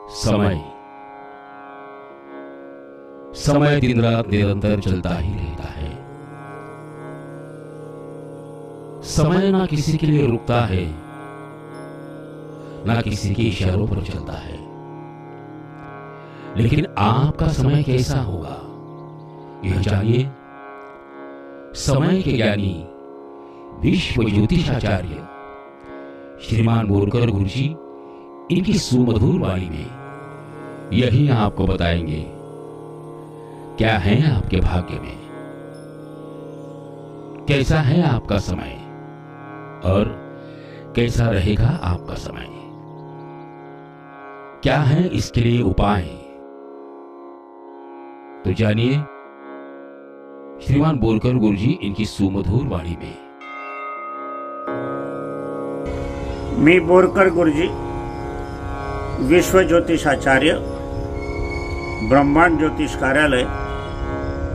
समय समय दिन रात निरंतर चलता ही रहता है। समय ना किसी के लिए रुकता है, ना किसी के इशारों पर चलता है। लेकिन आपका समय कैसा होगा यह जानिए। समय के ज्ञानी विश्व ज्योतिषाचार्य श्रीमान बोरकर गुरुजी इनकी सुमधुर वाणी में यही आपको बताएंगे क्या है आपके भाग्य में, कैसा है आपका समय और कैसा रहेगा आपका समय, क्या है इसके लिए उपाय। तो जानिए श्रीमान बोरकर गुरुजी इनकी सुमधुर वाणी में। मी बोरकर गुरुजी विश्व ज्योतिषाचार्य ब्रह्मांड ज्योतिष कार्यालय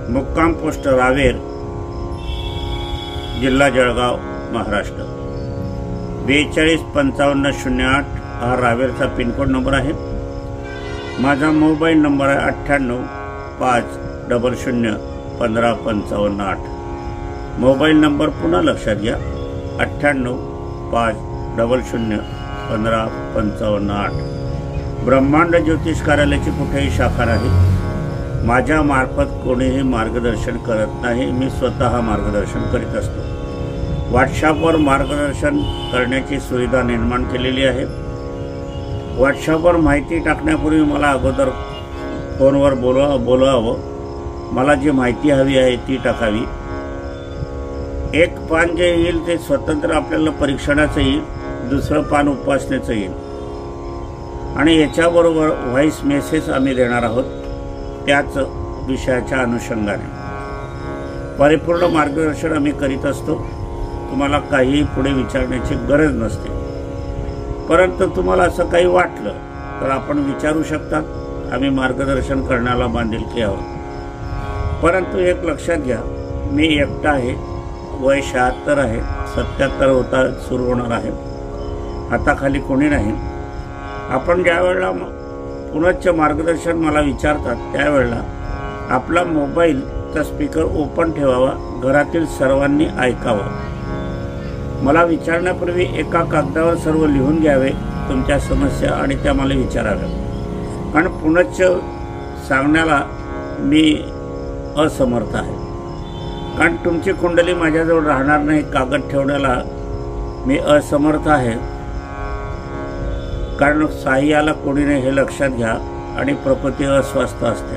मुक्काम पोस्ट रावेर जिल्हा जळगाव महाराष्ट्र 425508 हा रावेरचा पिनकोड नंबर आहे। माझा मोबाईल नंबर आहे 9850015558। मोबाईल नंबर पुन्हा लक्षात घ्या 9850015558। ब्रह्मांड ज्योतिष कार्यालयाची कुठेही शाखा नाही। माझ्या मार्फत कोणीही मार्गदर्शन करत नाही, मी स्वतः मार्गदर्शन करीत असतो। व्हॉट्सअपवर मार्गदर्शन करण्याची सुविधा निर्माण केलेली आहे। व्हॉट्सअपवर माहिती टाकण्यापूर्वी मला अगोदर फोनवर बोलावं, मला जी माहिती हवी आहे ती टाकावी। एक पान जे येईल ते स्वतंत्र आपल्याला परीक्षणाचं येईल, दुसरं पान उपासनेचं येईल आणि याच्याबरोबर व्हॉइस मेसेज आम्ही देणार आहोत त्याच विषयाच्या अनुषंगाने। परिपूर्ण मार्गदर्शन आम्ही करीत असतो, तुम्हाला काही पुढे विचारण्याची गरज नसते। परंतु तुम्हाला असं काही वाटलं तर आपण विचारू शकता, आम्ही मार्गदर्शन करण्याला बांधिलकी आहोत। परंतु एक लक्षात घ्या, मी एकटा आहे, वय 76 आहे, 77 होता सुरू होणार आहे, हाताखाली कोणी नाही। आपण ज्या वेळेला पुनश्च मार्गदर्शन मला विचारतात त्यावेळेला आपला मोबाईलचा स्पीकर ओपन ठेवावा, घरातील सर्वांनी ऐकावं। मला विचारण्यापूर्वी एका कागदावर सर्व लिहून घ्यावे तुमच्या समस्या आणि त्या मला विचाराव्या, कारण पुनश्च सांगण्याला मी असमर्थ आहे। कारण तुमची कुंडली माझ्याजवळ राहणार नाही, कागद ठेवण्याला मी असमर्थ आहे, कारण साह्याला कोणी नाही हे लक्षात घ्या। आणि प्रकृती अस्वस्थ असते,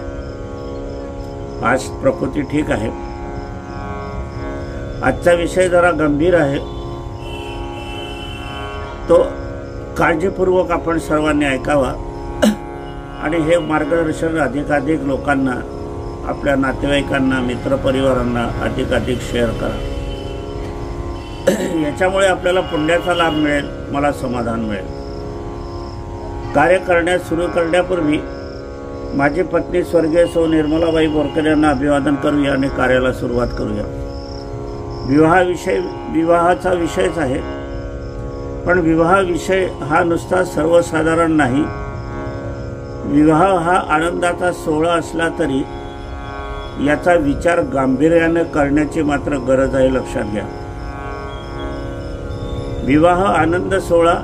आज प्रकृती ठीक आहे। आजचा विषय जरा गंभीर आहे, तो काळजीपूर्वक आपण सर्वांनी ऐकावा आणि हे मार्गदर्शन अधिकाधिक लोकांना, आपल्या नातेवाईकांना, मित्रपरिवारांना अधिकाधिक शेअर करा। याच्यामुळे आपल्याला पुण्याचा लाभ मिळेल, मला समाधान मिळेल। कार्य करण्यास सुरू करण्यापूर्वी माझी पत्नी स्वर्गीय सौ निर्मलाबाई बोरकर यांना अभिवादन करूया आणि कार्याला सुरुवात करूया। विवाहाचा विषयच आहे, पण विवाह विषय हा नुसता सर्वसाधारण नाही। विवाह हा आनंदाचा सोहळा असला तरी याचा विचार गांभीर्याने करण्याची मात्र गरज आहे, लक्षात घ्या। विवाह आनंद सोहळा,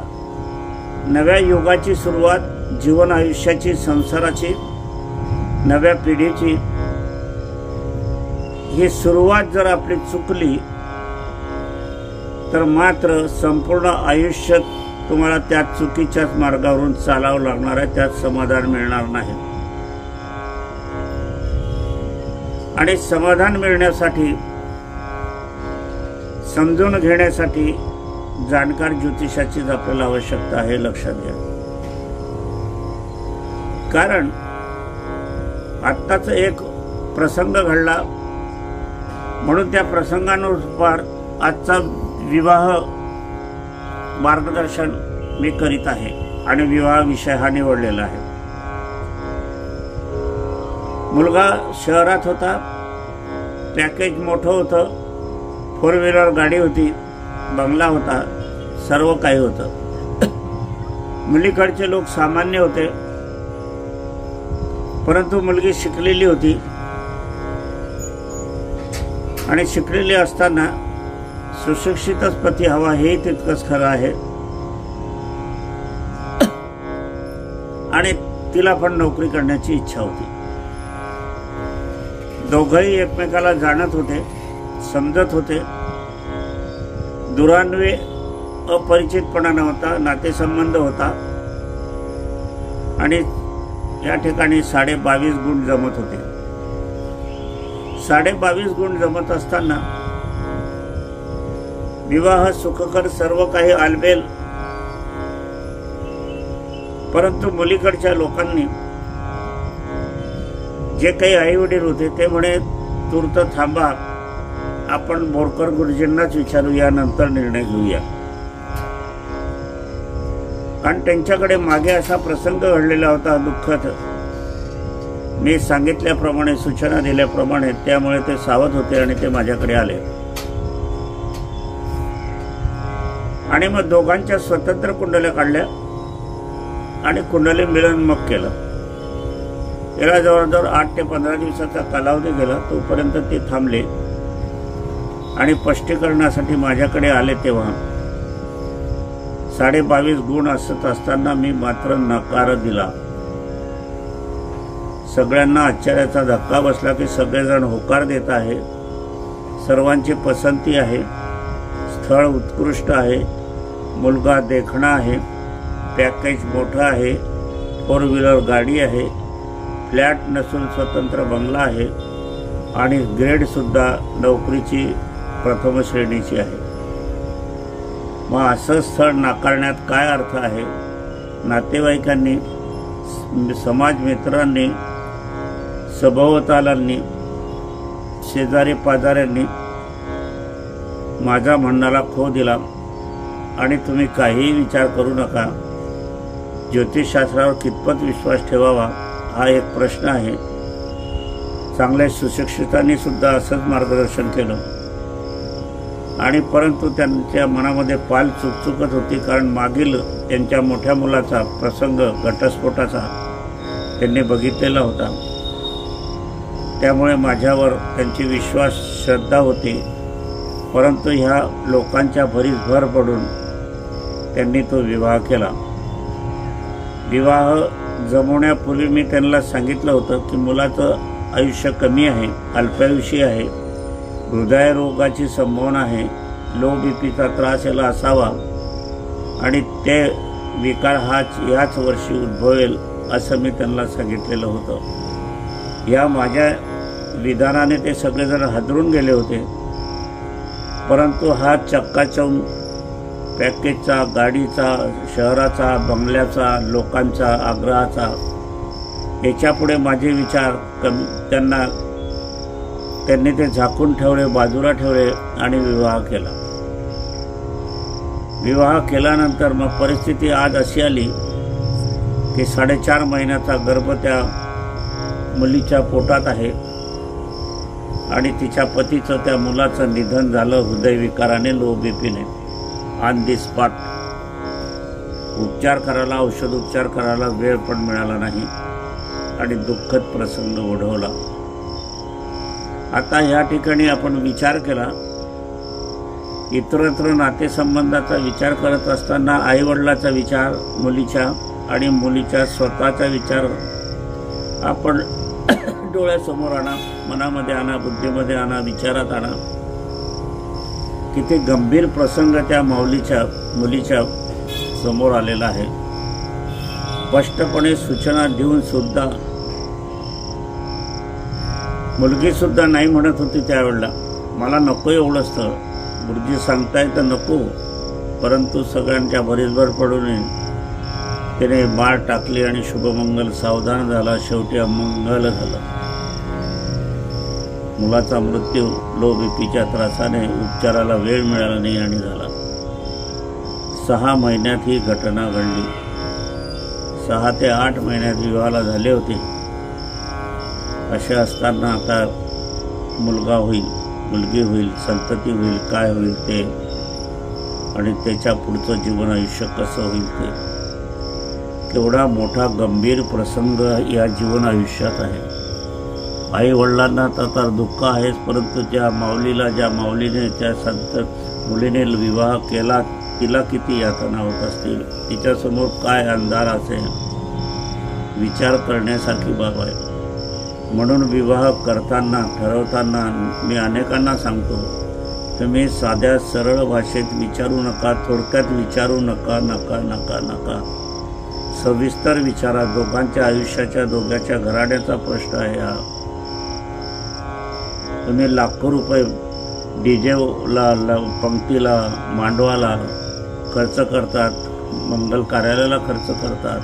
नव्या युगाची सुरुवात, जीवन आयुष्याची, संसाराची, नव्या पिढीची ही सुरुवात जर आपली चुकली तर मात्र संपूर्ण आयुष्य तुम्हाला त्या चुकीच्याच मार्गावरून चालावं लागणार आहे, त्यात समाधान मिळणार नाही। आणि समाधान मिळण्यासाठी, समजून घेण्यासाठी जाणकार ज्योतिषाचीच आपल्याला आवश्यकता आहे, लक्षात घ्या। कारण आत्ताच एक प्रसंग घडला म्हणून त्या प्रसंगानुसार आजचा विवाह मार्गदर्शन मी करीत आहे आणि विवाह विषय हा निवडलेला आहे। मुलगा शहरात होता, पॅकेज मोठं होतं, 4 व्हीलर गाडी होती, बंगला होता, सर्व काही होतं। मुलीकडचे लोक सामान्य होते, परंतु मुलगी शिकलेली होती आणि शिकलेली असताना सुशिक्षितच पती हवा हे तितकंच खरं आहे आणि तिला पण नोकरी करण्याची इच्छा होती. दोघंही एकमेकाला जाणत होते, समजत होते. दुरान्वे अपरिचितपणा नव्हता, नातेसंबंध होता आणि या ठिकाणी 22.5 गुण जमत होते. 22.5 गुण जमत असताना विवाह सुखकर सर्व काही आलबेल, परंतु मुलीकडच्या लोकांनी जे काही आई वडील होते ते म्हणे तूर्त थांबा, आपण बोरकर गुरुजींनाच विचारूया, नंतर निर्णय घेऊया. कारण त्यांच्याकडे मागे असा प्रसंग घडलेला होता दुःखद. मी सांगितल्याप्रमाणे, सूचना दिल्याप्रमाणे, त्यामुळे ते सावध होते आणि ते माझ्याकडे आले आणि मग दोघांच्या स्वतंत्र कुंडल्या काढल्या आणि कुंडली मिलन मग केलं. याला जवळजवळ 8 ते 15 दिवसाचा कालावधी गेला. तोपर्यंत ते थांबले आणि स्पष्टीकरणासाठी माझ्याकडे आले. तेव्हा 22.5 गुण असत असताना मी मात्र नकार दिला. सगळ्यांना आश्चर्याचा धक्का बसला की सगळेजण होकार देत आहे, सर्वांची पसंती आहे, स्थळ उत्कृष्ट आहे, मुलगा देखणा आहे, पॅकेज मोठं आहे, 4 व्हीलर गाडी आहे, फ्लॅट नसून स्वतंत्र बंगला आहे आणि ग्रेड सुद्धा नोकरीची प्रथम श्रेणीची आहे. मग असं स्थळ नाकारण्यात काय अर्थ आहे? नातेवाईकांनी, समाज मित्रांनी, सभोवतालांनी, शेजारी पाजाऱ्यांनी माझ्या म्हणण्याला खो दिला आणि तुम्ही काहीही विचार करू नका. ज्योतिषशास्त्रावर कितपत विश्वास ठेवावा हा एक प्रश्न आहे. चांगल्या सुशिक्षितांनी सुद्धा असंच मार्गदर्शन केलं आणि परंतु त्यांच्या मनामध्ये पाल चुकचुकत होती. कारण मागील त्यांच्या मोठ्या मुलाचा प्रसंग घटस्फोटाचा त्यांनी बघितलेला होता. त्यामुळे माझ्यावर त्यांची विश्वास श्रद्धा होती. परंतु ह्या लोकांच्या भरीस भर पडून त्यांनी तो विवाह केला. विवाह जमवण्यापूर्वी मी त्यांना सांगितलं होतं की मुलाचं आयुष्य कमी आहे, अल्पायुषी आहे, हृदयरोगाची संभावना आहे, लो बीपीचा त्रास याला असावा आणि ते विकार याच वर्षी उद्भवेल असं मी त्यांना सांगितलेलं होतं. या माझ्या विधानाने ते सगळेजण हादरून गेले होते. परंतु हा चक्काचौंध पॅकेजचा, गाडीचा, शहराचा, बंगल्याचा, लोकांचा, आग्रहाचा, याच्यापुढे माझे विचार त्यांनी ते झाकून ठेवले, बाजूला ठेवले आणि विवाह केला. विवाह केल्यानंतर मग परिस्थिती आज अशी आली की 4.5 महिन्याचा गर्भ त्या मुलीच्या पोटात आहे आणि तिच्या पतीचं, त्या मुलाचं निधन झालं हृदयविकाराने, लो बीपीने, ऑन दी स्पॉट. उपचार करायला, औषधोपचार करायला वेळ पण मिळाला नाही आणि दुःखद प्रसंग ओढवला. आता या ठिकाणी आपण विचार केला, इतरत्र नातेसंबंधाचा विचार करत असताना आईवडिलाचा विचार मुलीच्या आणि मुलीच्या स्वतःचा विचार आपण डोळ्यासमोर आणा, मनामध्ये आणा, बुद्धीमध्ये आणा, विचारात आणा. किती गंभीर प्रसंग त्या मुलीच्या समोर आलेला आहे. स्पष्टपणे सूचना देऊन सुद्धा मुलगी सुद्धा नाही म्हणत होती त्यावेळेला. मला नको एवढं स्थळ, गुरुजी सांगताय तर नको. परंतु सगळ्यांच्या भरीसभर पडून तिने बाळ टाकली आणि शुभमंगल सावधान झाला. शेवटी अमंगल झालं. मुलाचा मृत्यू लो बीपीच्या त्रासाने, उपचाराला वेळ मिळाला नाही आणि झाला. 6 महिन्यात ही घटना घडली. 6 ते 8 महिन्यात विवाहाला झाले होते. असे असताना आता मुलगा होईल, मुलगी होईल, संतती होईल, काय होईल ते आणि त्याच्या पुढचं जीवन आयुष्य कसं होईल केवढा मोठा गंभीर प्रसंग या जीवन आयुष्यात आहे. आई वडिलांना तर दुःख आहेच, परंतु ज्या माऊलीने त्या संत मुलीने विवाह केला तिला किती यातना होत असतील, तिच्यासमोर काय अंधार असेल, विचार करण्यासारखी बाब आहे. म्हणून विवाह करताना ठरवताना मी अनेकांना सांगतो, तुम्ही साध्या सरळ भाषेत विचारू नका, थोडक्यात विचारू नका, नका सविस्तर विचारा. दोघांच्या आयुष्याच्या, दोघांच्या घराण्याचा प्रश्न आहे हा. तुम्ही लाखो रुपये डीजेला, पंक्तीला, मांडवाला खर्च करतात, मंगल कार्यालयाला खर्च करतात,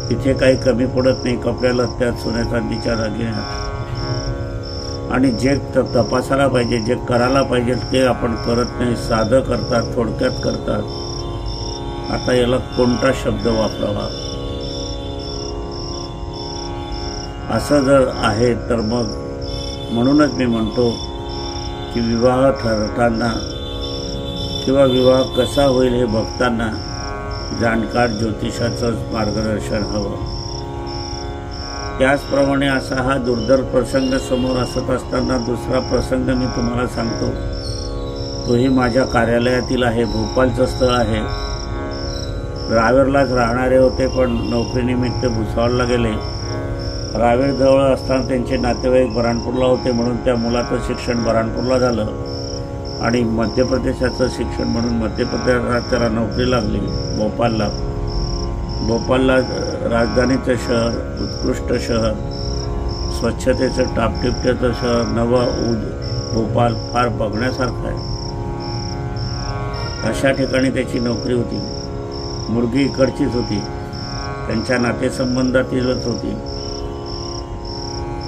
तिथे काही कमी पडत नाही कपड्याला, त्यात सोन्या चांदीच्या दागिन्यात. आणि जे तपासायला पाहिजे, जे करायला पाहिजे ते आपण करत नाही, साधं करतात, थोडक्यात करतात. आता याला कोणता शब्द वापरावा असं जर आहे तर मग म्हणूनच मी म्हणतो की विवाह ठरताना किंवा विवाह कसा होईल हे बघताना जाणकार ज्योतिषाचं मार्गदर्शन हवं. त्याचप्रमाणे असा हा दुर्धर प्रसंग समोर असत असताना दुसरा प्रसंग मी तुम्हाला सांगतो. तोही माझ्या कार्यालयातील आहे. भोपाळचं स्थळ आहे. रावेरलाच राहणारे होते, पण नोकरीनिमित्त भुसावळला गेले. रावेरजवळ असताना त्यांचे नातेवाईक बऱ्हाणपूरला होते, म्हणून त्या मुलाचं शिक्षण बऱ्हाणपूरला झालं आणि मध्य प्रदेशाचं शिक्षण म्हणून मध्य प्रदेशात त्याला नोकरी लागली भोपाळला राजधानीचं शहर, उत्कृष्ट शहर, स्वच्छतेचं टापटिपट्याचं शहर, नवं भोपाळ फार बघण्यासारखं आहे. अशा ठिकाणी त्याची नोकरी होती. मुलगी इकडचीच होती, त्यांच्या नातेसंबंधातीलच होती.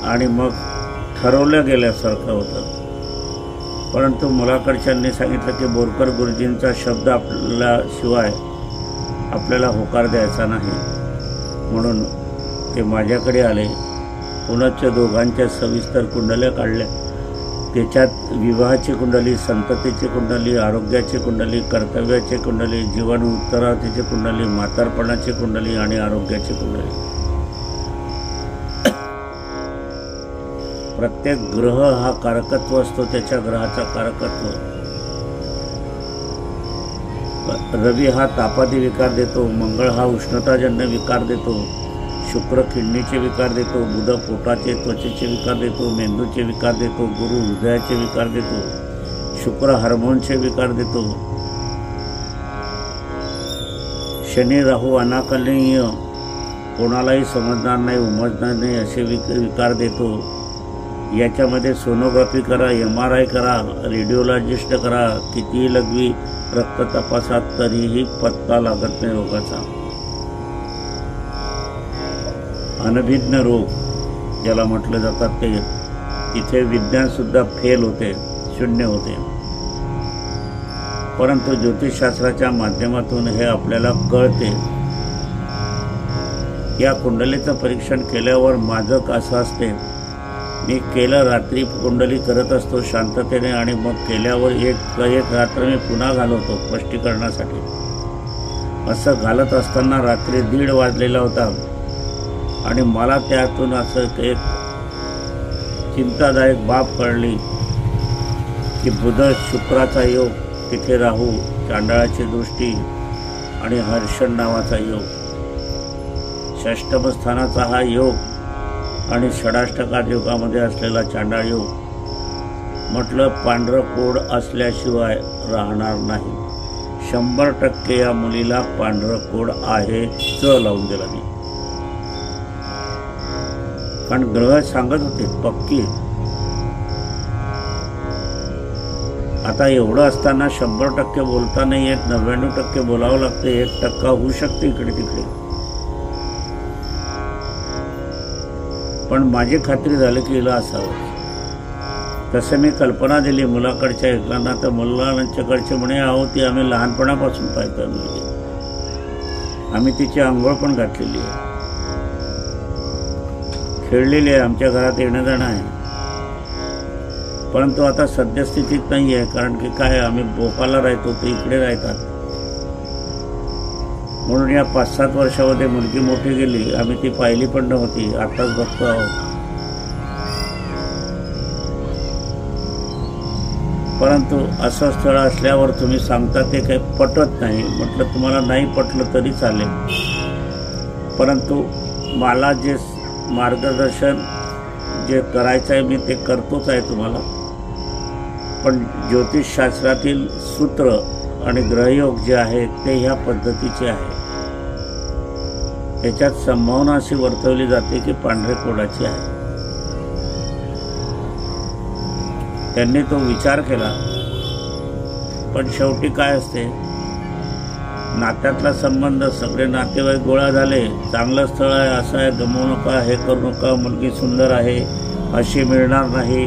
आणि मग ठरवलं गेल्यासारखं होतं. परंतु मुलाकडच्यांनी सांगितलं की बोरकर गुरुजींचा शब्द आपल्याशिवाय आपल्याला होकार द्यायचा नाही. म्हणून ते माझ्याकडे आले. पुनश्च दोघांच्या सविस्तर कुंडल्या काढल्या. त्याच्यात विवाहाची कुंडली, संततीची कुंडली, आरोग्याची कुंडली, कर्तव्याची कुंडली, जीवन उत्तरार्थीची कुंडली, म्हातारपणाची कुंडली आणि आरोग्याची कुंडली. प्रत्येक ग्रह हा कारकत्व असतो, त्याच्या ग्रहाचा कारकत्व. रवी हा तापादी विकार देतो, मंगळ हा उष्णताजन्य विकार देतो, शुक्र किडनीचे विकार देतो, बुध पोटाचे त्वचेचे विकार देतो, मेंदूचे विकार देतो, गुरु हृदयाचे विकार देतो, शुक्र हार्मोनचे विकार देतो, शनी राहू अनाकलनीय, कोणालाही समजणार नाही, उमजणार नाही असे विकार देतो. याच्यामध्ये सोनोग्राफी करा, MRI करा, रेडिओलॉजिस्ट करा, कितीही लघवी रक्त तपासात तरीही पत्ता लागत नाही रोगाचा. अनभिज्ञ रोग ज्याला म्हटलं जातात ते, तिथे विज्ञान सुद्धा फेल होते, शून्य होते. परंतु ज्योतिषशास्त्राच्या माध्यमातून हे आपल्याला कळते. या कुंडलीचं परीक्षण केल्यावर माझं असं असते, मी केलं रात्री कुंडली करत असतो शांततेने आणि मग केल्यावर एक रात्र मी पुन्हा घालवतो स्पष्टीकरणासाठी. असं घालत असताना रात्री 1:30 वाजलेला होता आणि मला त्यातून असं एक चिंतादायक बाब कळली की बुध शुक्राचा योग, तिथे राहू, चांडाळाची दृष्टी आणि हर्षण नावाचा योग, षष्टम स्थानाचा हा योग आणि षडाष्टकात युगामध्ये असलेला चांडाळ योग. म्हटलं पांढरं कोड असल्याशिवाय राहणार नाही. 100% या मुलीला पांढरं कोड आहे, च लावून दिला मी. कारण ग्रह सांगत होते पक्की. आता एवढं असताना 100% बोलता नाही येत, 99% बोलावं लागतं, 1% होऊ शकते इकडे तिकडे. पण माझी खात्री झाली की हिला असावं. तसं मी कल्पना दिली मुलाकडच्या एकलांना, तर मुलांच्याकडचे म्हणे, अहो ती आम्ही लहानपणापासून पाहतोय मुलगी, आम्ही तिची आंघोळ पण घातलेली आहे, खेळलेली आहे, आमच्या घरात येणं जाणं आहे. परंतु आता सद्यस्थितीत नाही आहे, कारण की काय, आम्ही भोपाळला राहतो, ते इकडे राहतात. म्हणून या 5-7 वर्षामध्ये मुलगी मोठी गेली, आम्ही ती पाहिली पण नव्हती, आताच बघतो आहोत. परंतु असं स्थळ असल्यावर तुम्ही सांगता ते काही पटत नाही. म्हटलं तुम्हाला नाही पटलं तरी चालेल, परंतु मला जे मार्गदर्शन जे करायचं आहे मी ते करतोच आहे तुम्हाला. पण ज्योतिषशास्त्रातील सूत्र आणि ग्रहयोग जे आहे ते ह्या पद्धतीचे आहे. त्याच्यात संभावना अशी वर्तवली जाते की पांढरे कोडाची आहे. त्यांनी तो विचार केला, पण शेवटी काय असते, नात्यातला संबंध, सगळे नातेवाईक गोळा झाले, चांगलं स्थळ आहे, असं आहे, गमवू नका, हे करू नका, मुलगी सुंदर आहे, अशी मिळणार नाही,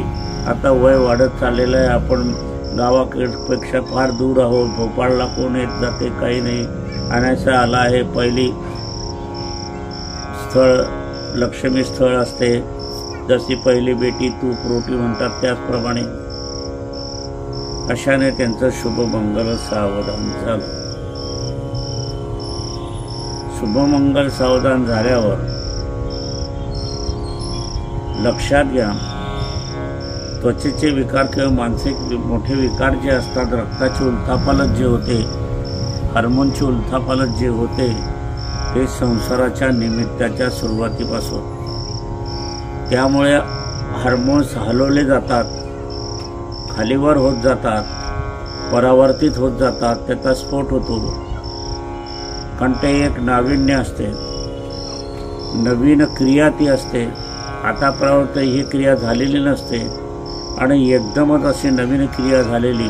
आता वय वाढत चाललेलं आहे, आपण गावापेक्षा फार दूर आहोत, भोपाळला कोण येत जाते, काही नाही, आणायचं आला आहे, पहिली स्थळ लक्ष्मी स्थळ असते, जशी पहिली बेटी तूप रोटी म्हणतात त्याचप्रमाणे. अशाने त्यांचं शुभमंगल सावधान झालं. शुभमंगल सावधान झाल्यावर लक्षात घ्या, त्वचेचे विकार किंवा मानसिक मोठे विकार जे असतात, रक्ताची उलथापालट जे होते, हार्मोनची उलथापालट जे होते, ते संसाराच्या निमित्ताच्या सुरुवातीपासून. त्यामुळे हार्मोन्स हलवले जातात, खालीवर होत जातात, परावर्तित होत जातात, त्याचा स्फोट होतो. कारण ते एक नाविन्य असते, नवीन क्रिया ती असते, आतापर्यंत ही क्रिया झालेली नसते आणि एकदमच अशी नवीन क्रिया झालेली,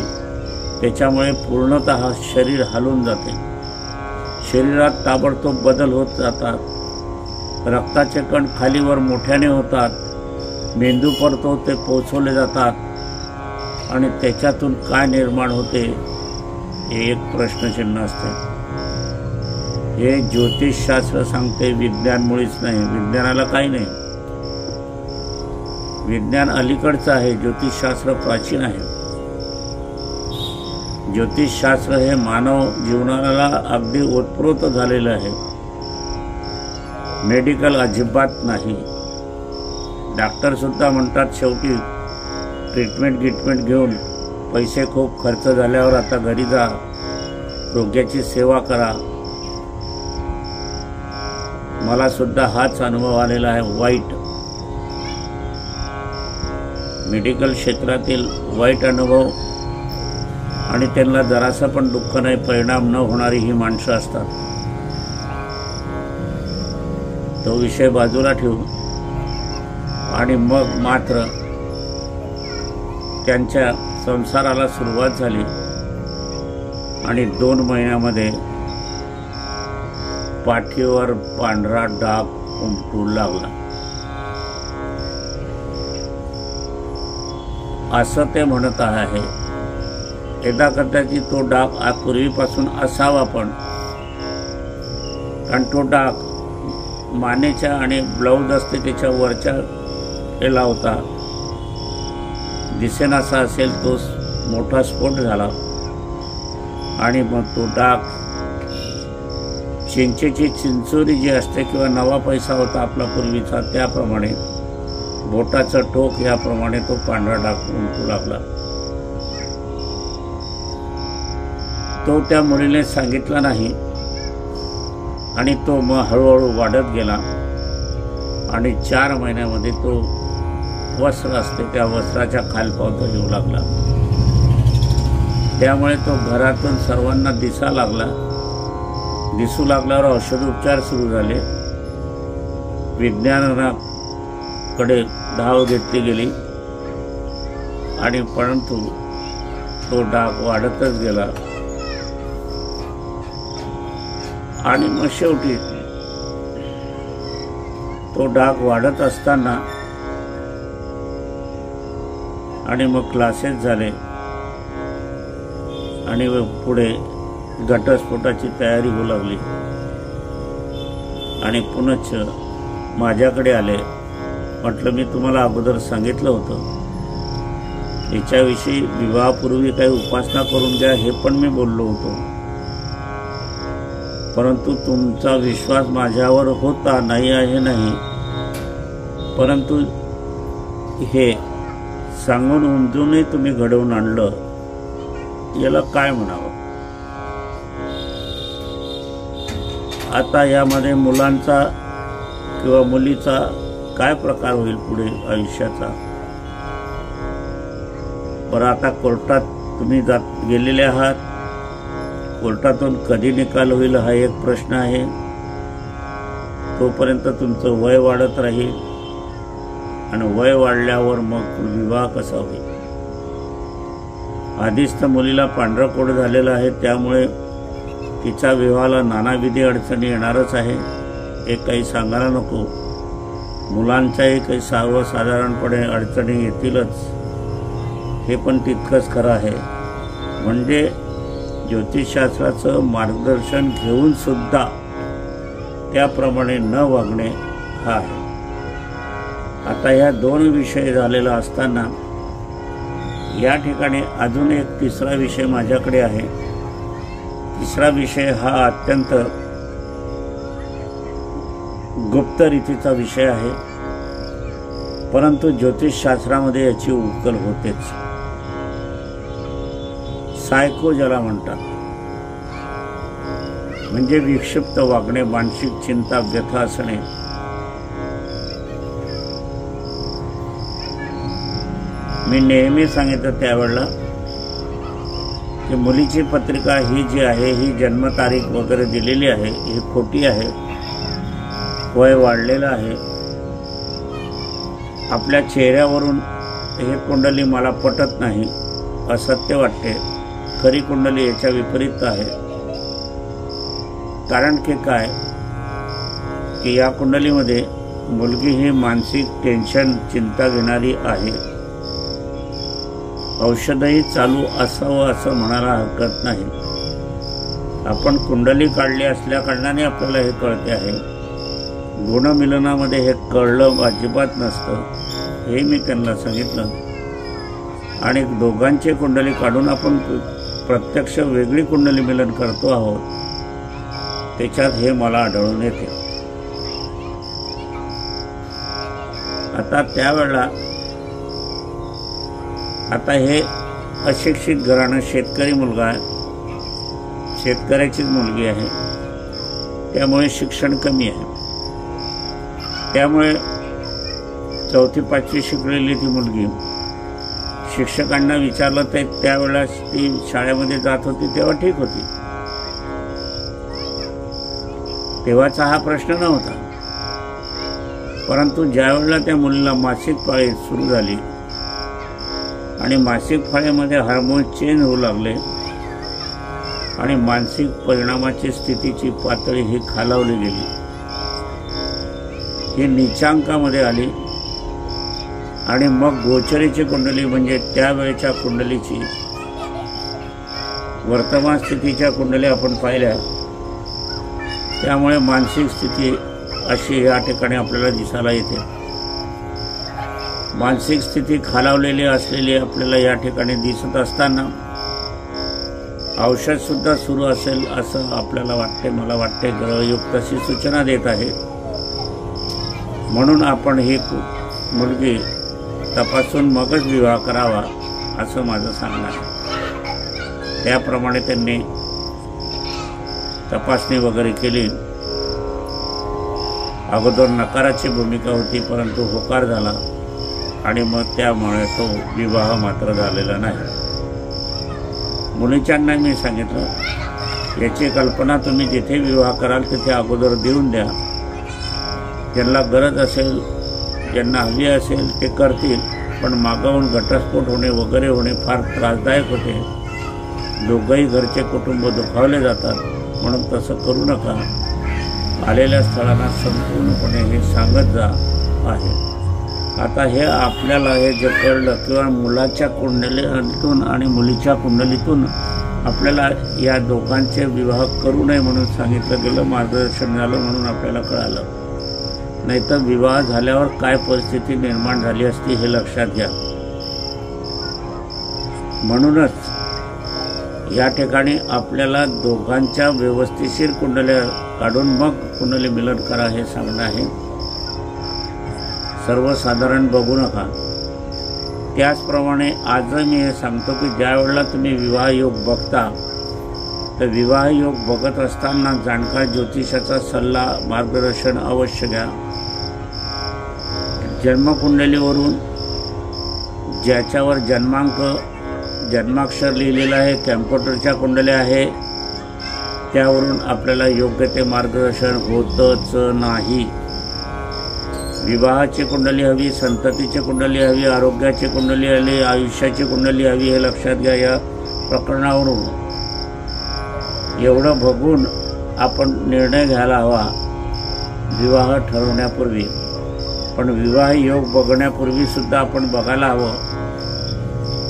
त्याच्यामुळे पूर्णतः शरीर हलून जाते. शरीरात ताबडतोब बदल होत जातात, रक्ताचे कण खालीवर मोठ्याने होतात, मेंदूपर्यंत ते पोचवले जातात आणि त्याच्यातून काय निर्माण होते हे एक प्रश्नचिन्ह असते. हे ज्योतिषशास्त्र सांगते, विज्ञान मुळीच नाही. विज्ञानाला काही नाही, विज्ञान अलीकडचं आहे, ज्योतिषशास्त्र प्राचीन आहे. ज्योतिषशास्त्र हे मानव जीवनाला अगदी ओतप्रोत झालेलं आहे. मेडिकल अजिबात नाही. डॉक्टर सुद्धा म्हणतात शेवटी ट्रीटमेंट घेऊन पैसे खूप खर्च झाल्यावर आता घरी जा, रोग्याची सेवा करा. मला सुद्धा हाच अनुभव आलेला आहे, वाईट मेडिकल क्षेत्रातील वाईट अनुभव. आणि त्यांना जरासा पण दुःख नाही, परिणाम न होणारी ही माणसं असतात. तो विषय बाजूला ठेवू आणि मग मात्र त्यांच्या संसाराला सुरुवात झाली आणि 2 महिन्यामध्ये पाठीवर पांढरा डाग उमटू लागला. असं ते म्हणत आहे. यदा कदाचित तो डाग पूर्वीपासून असावा, पण कारण तो डाग मानेच्या आणि ब्लाऊज असते त्याच्या वरच्या केला होता, दिसेनासा असेल, तो मोठा स्फोट झाला आणि मग तो डाग चिंचेची चिंचोरी जी असते किंवा नवा पैसा होता आपला पूर्वीचा, त्याप्रमाणे बोटाचं टोक याप्रमाणे तो पांढरा डाग उमटू लागला. तो त्या मुलीने सांगितला नाही आणि तो मग हळूहळू वाढत गेला आणि 4 महिन्यामध्ये तो वस्त्र असते त्या वस्त्राच्या खालपावत येऊ लागला. त्यामुळे तो घरातून सर्वांना दिसू लागल्यावर औषधोपचार सुरू झाले. विज्ञानाकडे धाव घेतली गेली आणि परंतु तो डाग वाढतच गेला आणि मग शेवटी तो डाग वाढत असताना आणि मग क्लासेस झाले आणि पुढे घटस्फोटाची तयारी होऊ लागली आणि पुनश्च माझ्याकडे आले. म्हटलं मी तुम्हाला अगोदर सांगितलं होतं याच्याविषयी, विवाहापूर्वी काही उपासना करून घ्या हे पण मी बोललो होतो. परंतु तुमचा विश्वास माझ्यावर होता, नाही आहे नाही, परंतु हे सांगून उमजूनही तुम्ही घडवून आणलं, याला काय म्हणावं? आता यामध्ये मुलांचा किंवा मुलीचा काय प्रकार होईल पुढे आयुष्याचा? बरं, आता कोर्टात तुम्ही गेलेले आहात, कोर्टातून कधी निकाल होईल हा एक प्रश्न आहे. तोपर्यंत तुमचं वय वाढत राहील आणि वय वाढल्यावर मग विवाह कसा होईल? आधीच तर मुलीला पांढरं कोड झालेलं आहे, त्यामुळे तिच्या विवाहाला नानाविधी अडचणी येणारच आहे. हे काही सांगायला नको, मुलांच्याही काही सर्वसाधारणपणे अडचणी येतीलच, हे पण तितकंच खरं आहे. म्हणजे ज्योतिषशास्त्राचं मार्गदर्शन घेऊन सुद्धा त्याप्रमाणे न वागणे हा आहे. आता ह्या दोन विषय झालेला असताना या ठिकाणी अजून एक तिसरा विषय माझ्याकडे आहे. तिसरा विषय हा अत्यंत गुप्त रीतीचा विषय आहे, परंतु ज्योतिषशास्त्रामध्ये याची उकल होतेच. सायको ज्याला म्हणतात, म्हणजे विक्षिप्त वागणे, मानसिक चिंता, व्यथा असणे. मी नेहमी सांगितलं त्यावेळेला की मुलीची पत्रिका ही जी आहे, ही जन्मतारीख वगैरे दिलेली आहे, ही खोटी आहे. वय वाढलेलं आहे. आपल्या चेहऱ्यावरून हे कुंडली मला पटत नाही, असत्य वाटते. खरी कुंडली याच्या विपरीत आहे. कारण की काय की या कुंडलीमध्ये मुलगी ही मानसिक टेन्शन, चिंता घेणारी आहे. औषधही चालू असावं असं म्हणायला हरकत नाही. आपण कुंडली काढली असल्या कारणाने आपल्याला हे कळते आहे. गुणमिलनामध्ये हे कळलं अजिबात नसतं, हे मी त्यांना सांगितलं. आणि दोघांची कुंडली काढून आपण प्रत्यक्ष वेगळी कुंडली मिलन करतो आहोत, त्याच्यात हे मला आढळून येते. आता त्यावेळेला आता हे अशिक्षित घराणं, शेतकरी मुलगा आहे, शेतकऱ्याचीच मुलगी आहे, त्यामुळे शिक्षण कमी आहे. त्यामुळे 4वी 5वी शिकलेली ती मुलगी, शिक्षकांना विचारलं तर त्यावेळेला ती शाळेमध्ये जात होती तेव्हा ठीक होती, तेव्हाचा हा प्रश्न नव्हता. परंतु ज्या वेळेला त्या मुलीला मासिक पाळी सुरू झाली आणि मासिक पाळीमध्ये हार्मोन चेंज होऊ लागले आणि मानसिक परिणामाची स्थितीची पातळी ही खालावली गेली, ही नीचांकामध्ये आली. आणि मग गोचरीची कुंडली म्हणजे त्यावेळेच्या कुंडलीची वर्तमान स्थितीच्या कुंडली आपण पाहिल्या, त्यामुळे मानसिक स्थिती अशी या ठिकाणी आपल्याला दिसायला येते. मानसिक स्थिती खालावलेली असलेली आपल्याला या ठिकाणी दिसत असताना औषध सुद्धा सुरू असेल असं आपल्याला वाटते, मला वाटते. ग्रहयोग तशी सूचना देत आहे. म्हणून आपण ही मुलगी तपासून मगच विवाह करावा असं माझं सांगणं आहे. त्याप्रमाणे त्यांनी तपासणी वगैरे केली. अगोदर नकाराची भूमिका होती, परंतु होकार झाला आणि मग त्यामुळे तो विवाह मात्र झालेला नाही. मुलीच्यांना मी सांगितलं, याची कल्पना तुम्ही जिथे विवाह कराल तिथे अगोदर देऊन द्या. ज्यांना गरज असेल, ज्यांना हवी असेल ते करतील, पण मागाहून घटस्फोट होणे वगैरे होणे फार त्रासदायक होते. दोघंही घरचे कुटुंब दुखावले जातात, म्हणून तसं करू नका. आलेल्या स्थळांना संपूर्णपणे हे सांगत जा आहे. आता हे आपल्याला हे जे कळलं किंवा मुलाच्या कुंडलीतून आणि मुलीच्या कुंडलीतून आपल्याला या दोघांचे विवाह करू नये म्हणून सांगितलं गेलं, मार्गदर्शन झालं म्हणून आपल्याला कळालं. नाहीतर विवाह झाल्यावर काय परिस्थिती निर्माण झाली असती हे लक्षात घ्या. म्हणूनच या ठिकाणी आपल्याला दोघांच्या व्यवस्थिशीर कुंडल्या काढून मग कुंडली मिलन करा हे सांगणं आहे. सर्वसाधारण बघू नका. त्याचप्रमाणे आज मी हे सांगतो की ज्या वेळेला तुम्ही विवाह योग बघता तर विवाह योग बघत असताना जाणकार ज्योतिषाचा सल्ला मार्गदर्शन अवश्य घ्या. जन्मकुंडलीवरून ज्याच्यावर जन्मांक जन्माक्षर लिहिलेलं आहे, कॅम्प्युटरच्या कुंडल्या आहे, त्यावरून आपल्याला योग्य ते मार्गदर्शन होतच नाही. विवाहाची कुंडली हवी, संततीची कुंडली हवी, आरोग्याची कुंडली हवी, आयुष्याची कुंडली हवी हे लक्षात घ्या. या प्रकरणावरून एवढं बघून आपण निर्णय घ्यायला हवा विवाह ठरवण्यापूर्वी. पण विवाह योग बघण्यापूर्वी सुद्धा आपण बघायला हवं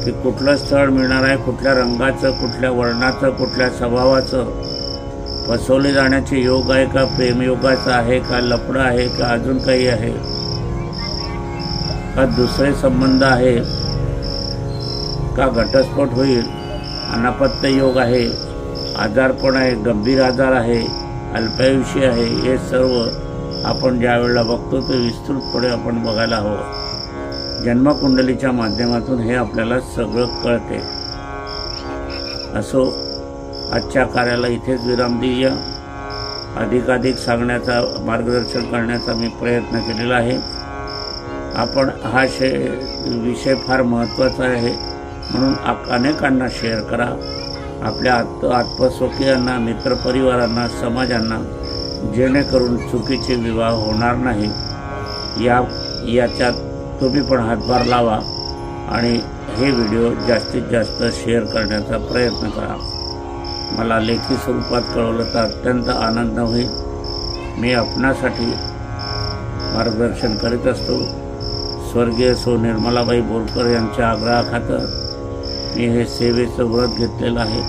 की कुठलं स्थळ मिळणार आहे, कुठल्या रंगाचं, कुठल्या वर्णाचं, कुठल्या स्वभावाचं, फसवले जाण्याचे योग आहे का, प्रेमयोगाचं आहे का, लफडं आहे का, अजून काही आहे का, दुसरे संबंध आहे का, घटस्फोट होईल, अनापत्य योग आहे, आजारपण आहे, गंभीर आजार आहे, अल्पायुष्य आहे. हे सर्व आपण ज्या वेळेला बघतो ते विस्तृतपणे आपण बघायला हवं. जन्मकुंडलीच्या माध्यमातून हे आपल्याला सगळं कळते. असो, आजच्या कार्याला इथेच विराम देऊया. अधिकाधिक सांगण्याचा, मार्गदर्शन करण्याचा मी प्रयत्न केलेला आहे. आपण हा विषय फार महत्त्वाचा आहे म्हणून अनेकांना शेअर करा. आपल्या आत्मस्वकीयांना, मित्रपरिवारांना, समाजांना, जेणेकरून चुकीचे विवाह होणार नाही. याच्यात तुम्ही पण हातभार लावा आणि हे व्हिडिओ जास्तीत जास्त शेअर करण्याचा प्रयत्न करा. मला लेखी स्वरूपात कळवलं तर अत्यंत आनंद होईल. मी आपणासाठी मार्गदर्शन करीत असतो. स्वर्गीय सौ निर्मलाबाई बोरकर यांच्या आग्रहाखातर मी हे सेवेचं व्रत घेतलेलं आहे.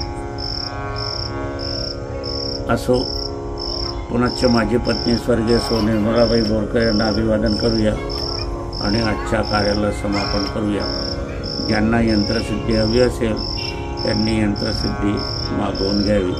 असो, पुनश्च माझी पत्नी स्वर्गीय सौ निर्मलाबाई बोरकर यांना अभिवादन करूया आणि आजच्या कार्याला समापन करूया. ज्यांना यंत्रसिद्धी हवी असेल त्यांनी यंत्रसिद्धी मागवून घ्यावी.